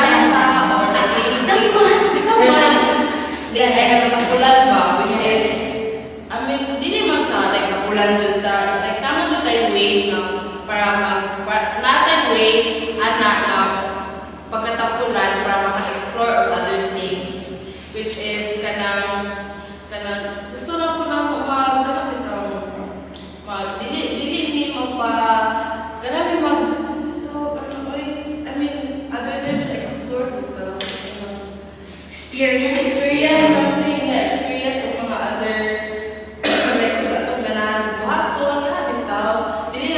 Tamad ba? Or like lazy? Then I have a kapulan ba, which is, I mean, di naman sa like kapulan dyan ta, like naman dyan tayo way na para natin way, anak na pagkatapulan para maka-explore of other things, which is kanang gusto lang ko na mag-ganapit dili ni ganapit I mean, other times explore the experience something, experience of mga other like sa itong ganan buhaton, grabe tao. Dili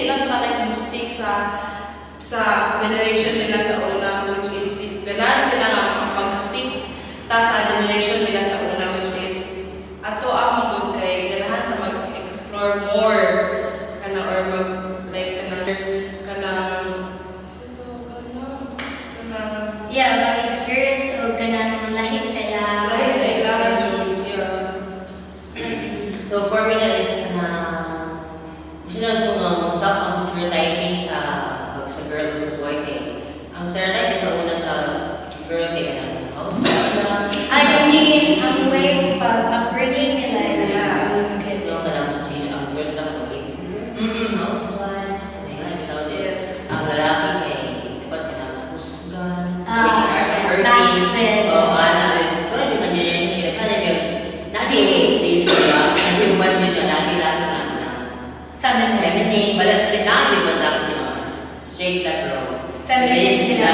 lang ta like mistake sa generation nila sa una, which is ganan sila nga makapag-stick ta sa generation nila sa una, which is ato ang magod kay ganahan na mag-explore more kana or mag like Yeah, mag-experience o kanang lahi sa ila. So for me na is gusto na itong stop ang stereotyping sa girl o sa boy kay ang stereotype sa una sa girl kay housewife lang. I mean, ang way pag-upbringing nila Okay. No, kanang ang girls na kapag housewives, kanina, bitaw din. Ang lalaki kay dapat kanang husgan. Oh, pero yung generation kita kan yung nadi yung budget na lagi feminine balas sila yung lagi straight like girl Feminine sila.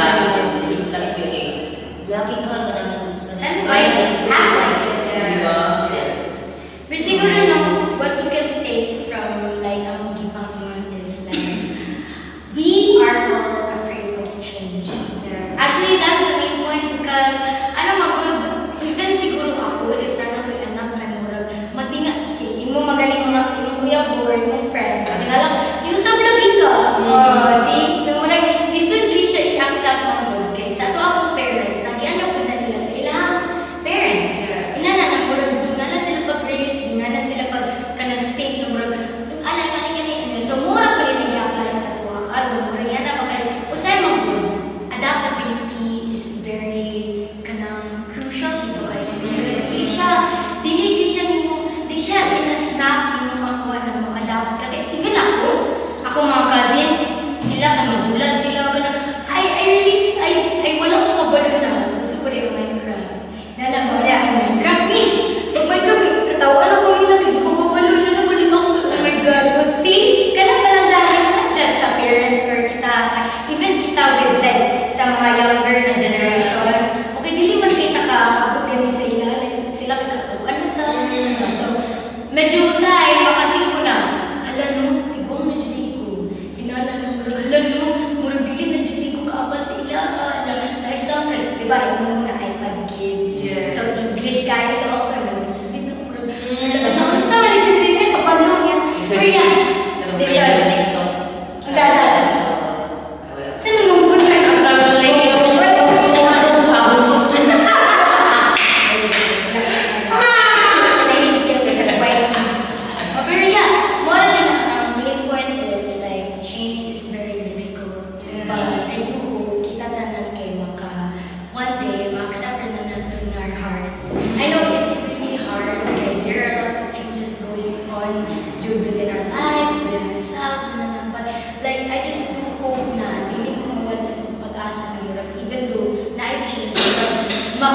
lagi ka kanang And act like it. Yes. Pero siguro no, what we can take from like ang gipangon is like we are all afraid of change. Actually, that's the main point because ano magud even siguro ako if na ako anak kay murag matinga imo magaling mo imo kuya or imo friend matinga lang usab lagi ka. See, so murag isud di siya i-accept magud kay sa ato akong parents nagiano po na nila sa ilang parents. Ina na murag dingala sila pag-raise, dingala sila pag kanang think na murag ana kani so murag ko yung i-apply sa ato akal murag yan na bakay usay magud adaptability is very kanang crucial dito kay dili siya ina-snap mo makuha ng mag-adapt ka. Even ako mga cousins, sila kamagula, sila ganun. I wala akong kabalo na gusto ko rin ang Minecraft. Nalaman, ang Minecraft pag Minecraft, katawan ako nila, hindi ko kabalo na nabalik ako, oh my God. See, kanang palang dahil not just sa parents or kita, even kita with them, sa mga younger na generation. Okay, dili man kita ka, abot ganin sa ilalim, sila kakakuan na. So, medyo usay, makating ko na, hala no, tigong na dyan ko. Inana na murag, hala no, murag dili na dyan ko kaabas sa ila, na isang, diba, yung mga iPad kids. So, English kayo, so okay, mag-insigit na murag, hala na, sa malisigit na, kapalo yan. Pero yan, ang gala. Saan mo po na yung travel like yun? Pero yeah, more than ang main point is like change is very difficult. But I do hope kita tanan kay one day ma-accept na natin in our hearts. I know it's really hard kay there are a lot of changes going on within our lives, within ourselves, but like I just do hope na dili ko mawala ng pag-asa na murag even though na I change, but